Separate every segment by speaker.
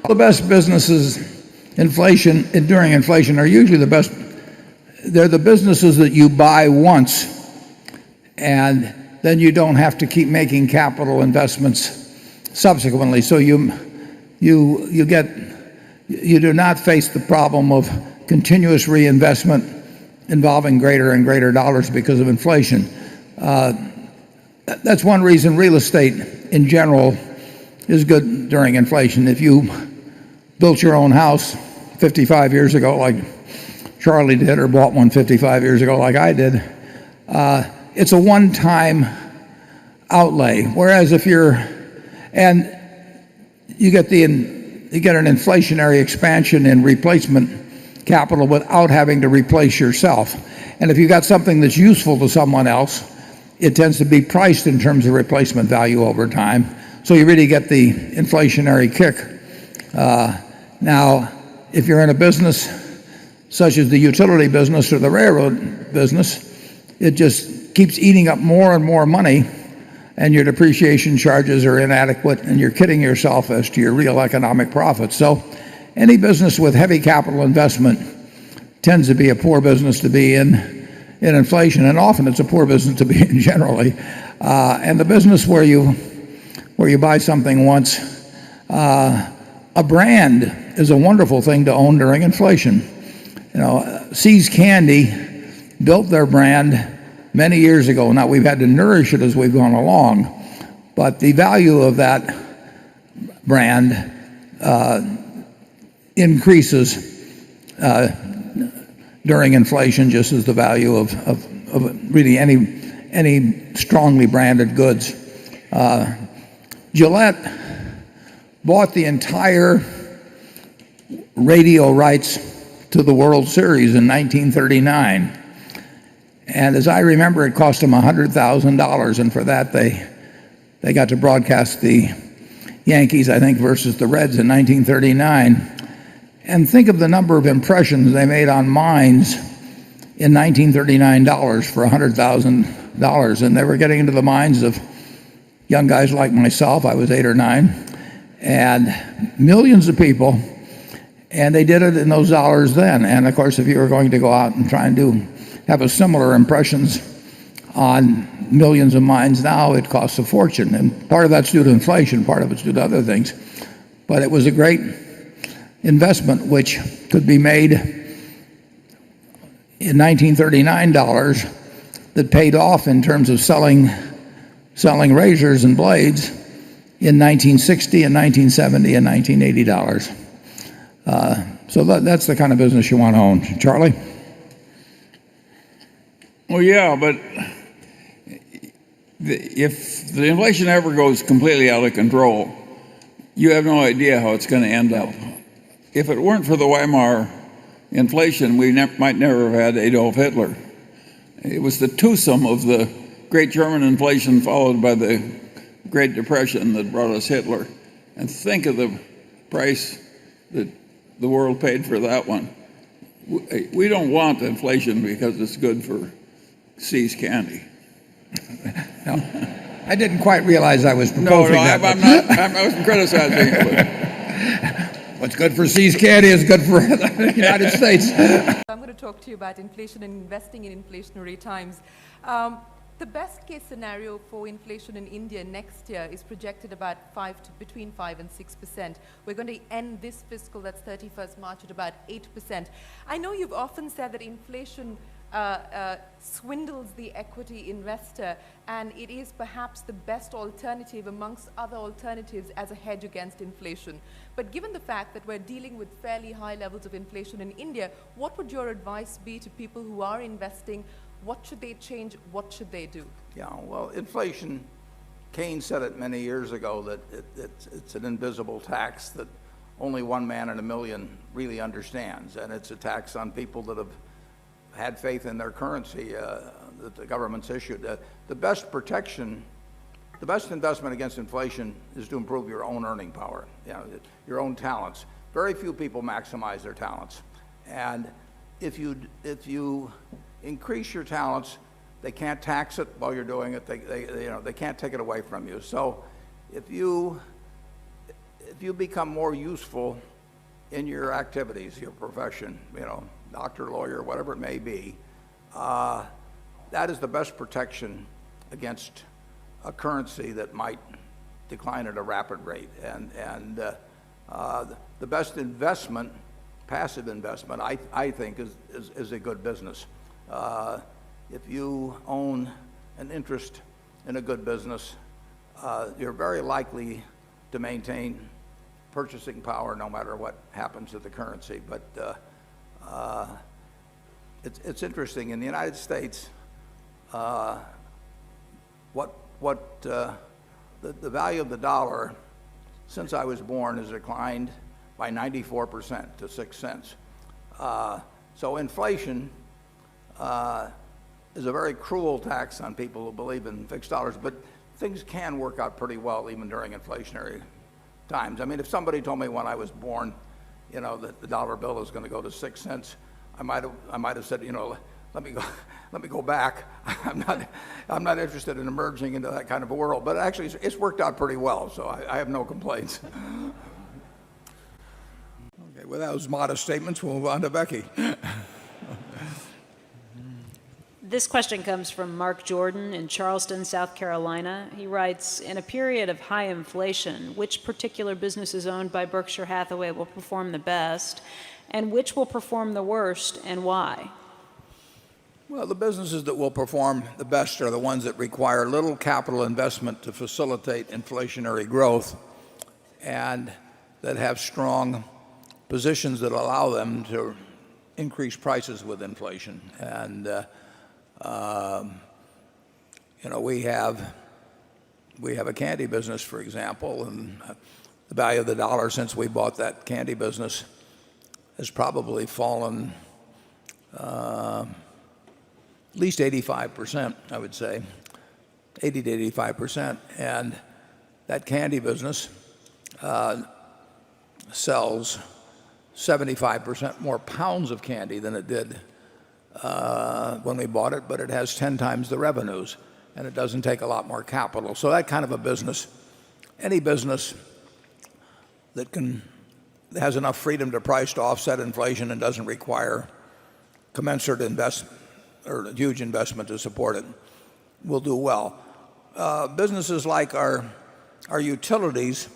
Speaker 1: The best businesses during inflation are usually the best. They're the businesses that you buy once and then you don't have to keep making capital investments subsequently. So you do not face the problem of continuous reinvestment involving greater and greater dollars because of inflation. That's one reason real estate in general is good during inflation. If you built your own house 55 years ago like Charlie did, or bought one 55 years ago like I did, it's a one-time outlay. Whereas if you get an inflationary expansion in replacement capital without having to replace yourself. And if you got something that's useful to someone else, it tends to be priced in terms of replacement value over time. So you really get the inflationary kick. Now, if you're in a business such as the utility business or the railroad business, it just keeps eating up more and more money, and your depreciation charges are inadequate, and you're kidding yourself as to your real economic profits. So any business with heavy capital investment tends to be a poor business to be in inflation, and often it's a poor business to be in generally. And the business where you buy something once, a brand is a wonderful thing to own during inflation. See's Candy built their brand many years ago. Now we've had to nourish it as we've gone along, but the value of that brand increases during inflation, just as the value of really any strongly branded goods. Gillette bought the entire radio rights to the World Series in 1939. And as I remember, it cost them $100,000, and for that they got to broadcast the Yankees, I think, versus the Reds in 1939. And think of the number of impressions they made on minds in 1939 for $100,000, and they were getting into the minds of young guys like myself. I was 8 or 9, and millions of people, and they did it in those dollars then. And of course, if you were going to go out and try and have a similar impressions on millions of minds now, it costs a fortune, and part of that's due to inflation, part of it's due to other things. But it was a great investment which could be made in 1939 that paid off in terms of selling razors and blades in 1960 and 1970 and 1980 so that's the kind of business you want to own. Charlie?
Speaker 2: Well, yeah, but if the inflation ever goes completely out of control, you have no idea how it's going to end up. If it weren't for the Weimar inflation, we might never have had Adolf Hitler. It was the twosome of the great German inflation followed by the Great Depression that brought us Hitler. And think of the price that the world paid for that one. We don't want inflation because it's good for See's Candy.
Speaker 1: No, I didn't quite realize I was proposing that.
Speaker 2: I wasn't criticizing it.
Speaker 1: What's good for See's Candy is good for the United States.
Speaker 3: I'm going to talk to you about inflation and investing in inflationary times. The best case scenario for inflation in India next year is projected about between 5 and 6%. We're going to end this fiscal, that's 31st March, at about 8%. I know you've often said that inflation swindles the equity investor, and it is perhaps the best alternative amongst other alternatives as a hedge against inflation. But given the fact that we're dealing with fairly high levels of inflation in India, what would your advice be to people who are investing? What should they change? What should they do?
Speaker 4: Yeah, well, inflation, Keynes said it many years ago that it's an invisible tax that only one man in a million really understands, and it's a tax on people that have had faith in their currency that the government's issued. The best protection, the best investment against inflation is to improve your own earning power, your own talents. Very few people maximize their talents, and if you increase your talents, they can't tax it while you're doing it. They can't take it away from you. So if if you become more useful in your activities, your profession, doctor, lawyer, whatever it may be, that is the best protection against a currency that might decline at a rapid rate. And the best investment, passive investment, I think, is a good business. If you own an interest in a good business, you're very likely to maintain purchasing power no matter what happens to the currency. But it's interesting. In the United States, the value of the dollar since I was born has declined by 94% to 6 cents. So inflation is a very cruel tax on people who believe in fixed dollars, but things can work out pretty well even during inflationary times. I mean, if somebody told me when I was born, that the dollar bill is going to go to 6 cents, I might have said, let me go back. I'm not interested in emerging into that kind of a world. But actually, it's worked out pretty well, so I have no complaints.
Speaker 1: Okay, with those modest statements, we'll move on to Becky.
Speaker 5: This question comes from Mark Jordan in Charleston, South Carolina. He writes, in a period of high inflation, which particular businesses owned by Berkshire Hathaway will perform the best, and which will perform the worst, and why?
Speaker 1: Well, the businesses that will perform the best are the ones that require little capital investment to facilitate inflationary growth and that have strong positions that allow them to increase prices with inflation. And we have a candy business, for example, and the value of the dollar since we bought that candy business has probably fallen at least 85%, I would say, 80 to 85%. And that candy business sells 75% more pounds of candy than it did when we bought it, but it has 10 times the revenues, and it doesn't take a lot more capital. So that kind of a business, any business that has enough freedom to price to offset inflation and doesn't require commensurate investment or huge investment to support it, will do well. Businesses like our utilities,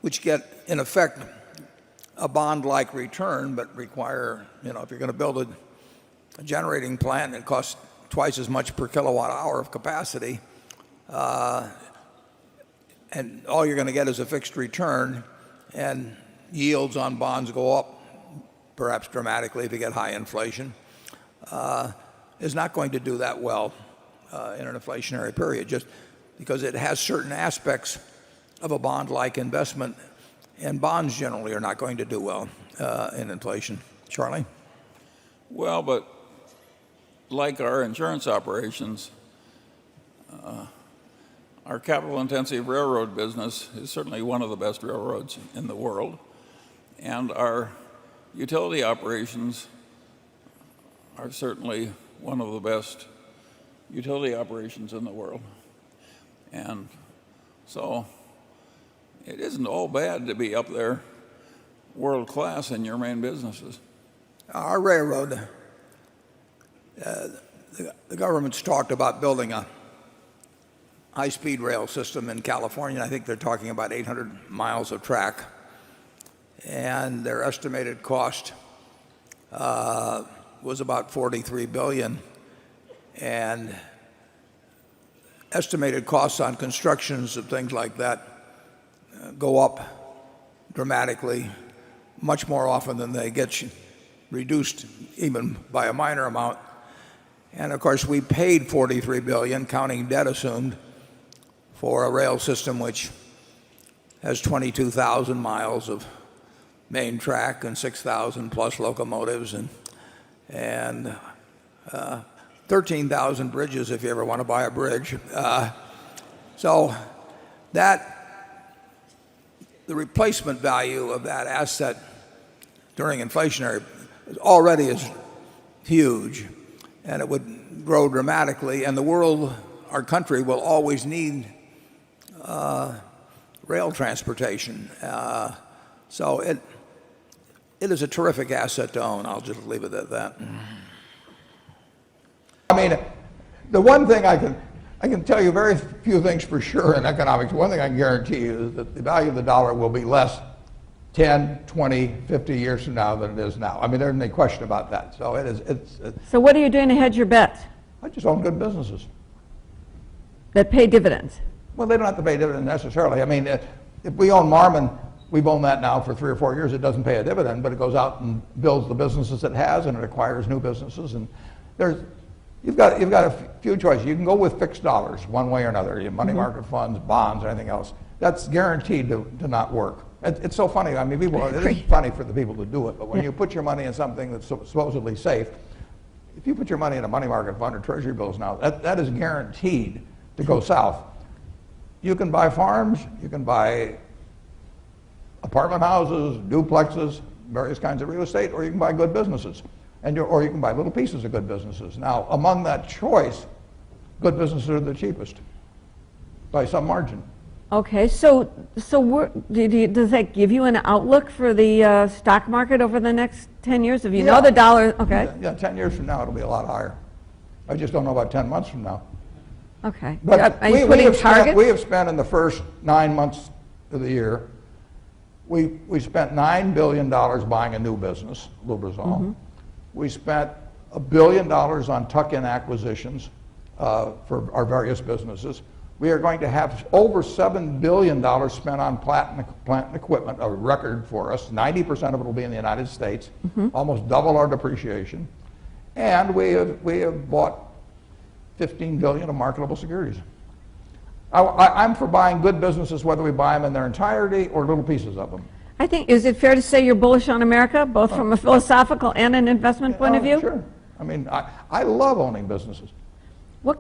Speaker 1: which get, in effect, a bond-like return, but require, if you're going to build a generating plant, it costs twice as much per kilowatt hour of capacity, and all you're going to get is a fixed return, and yields on bonds go up, perhaps dramatically if you get high inflation, is not going to do that well in an inflationary period, just because it has certain aspects of a bond-like investment, and bonds generally are not going to do well in inflation. Charlie?
Speaker 2: Well, but like our insurance operations, our capital-intensive railroad business is certainly one of the best railroads in the world, and our utility operations are certainly one of the best utility operations in the world. And so it isn't all bad to be up there world class in your main businesses.
Speaker 1: Our railroad, the government's talked about building a high-speed rail system in California. I think they're talking about 800 miles of track. And their estimated cost was about $43 billion, and estimated costs on constructions of things like that go up dramatically, much more often than they get reduced even by a minor amount. And of course, we paid $43 billion, counting debt assumed, for a rail system which has 22,000 miles of main track and 6,000 plus locomotives and 13,000 bridges if you ever want to buy a bridge. So the replacement value of that asset during inflationary already is huge, and it would grow dramatically. And the world, our country, will always need
Speaker 4: rail transportation. So it is a terrific asset to own. I'll just leave it at that.
Speaker 1: I mean, the one thing I can tell you very few things for sure in economics. One thing I can guarantee you is that the value of the dollar will be less 10, 20, 50 years from now than it is now. I mean, there's no question about that. So it's
Speaker 6: So what are you doing to hedge your bets
Speaker 1: I just own good businesses.
Speaker 6: that pay dividends?
Speaker 1: Well, they don't have to pay dividends necessarily. I mean, if we own Marmon, we've owned that now for 3 or 4 years. It doesn't pay a dividend, but it goes out and builds the businesses it has, and it acquires new businesses. And you've got a few choices. You can go with fixed dollars one way or another, your money market funds, bonds, or anything else. That's guaranteed to not work. It's so funny. I mean, it is funny for the people to do it, but when you put your money in something that's supposedly safe, if you put your money in a money market fund or treasury bills now, that is guaranteed to go south. You can buy farms, you can buy apartment houses, duplexes, various kinds of real estate, or you can buy good businesses, or you can buy little pieces of good businesses. Now, among that choice, good businesses are the cheapest by some margin.
Speaker 6: Okay, so does that give you an outlook for the stock market over the next 10 years? If you know the dollar, okay.
Speaker 1: Yeah, 10 years from now, it'll be a lot higher. I just don't know about 10 months from now.
Speaker 6: Okay.
Speaker 1: But
Speaker 6: Are you putting targets?
Speaker 1: we have spent in the first 9 months of the year, we spent $9 billion buying a new business, Lubrizol. We spent $1 billion on tuck-in acquisitions for our various businesses. We are going to have over $7 billion spent on plant and equipment, a record for us. 90% of it will be in the United States, almost double our depreciation. And we have bought $15 billion of marketable securities. I'm for buying good businesses, whether we buy them in their entirety or little pieces of them.
Speaker 6: I think, is it fair to say you're bullish on America, both from a philosophical and an investment point of view?
Speaker 1: Sure. I mean, I love owning businesses.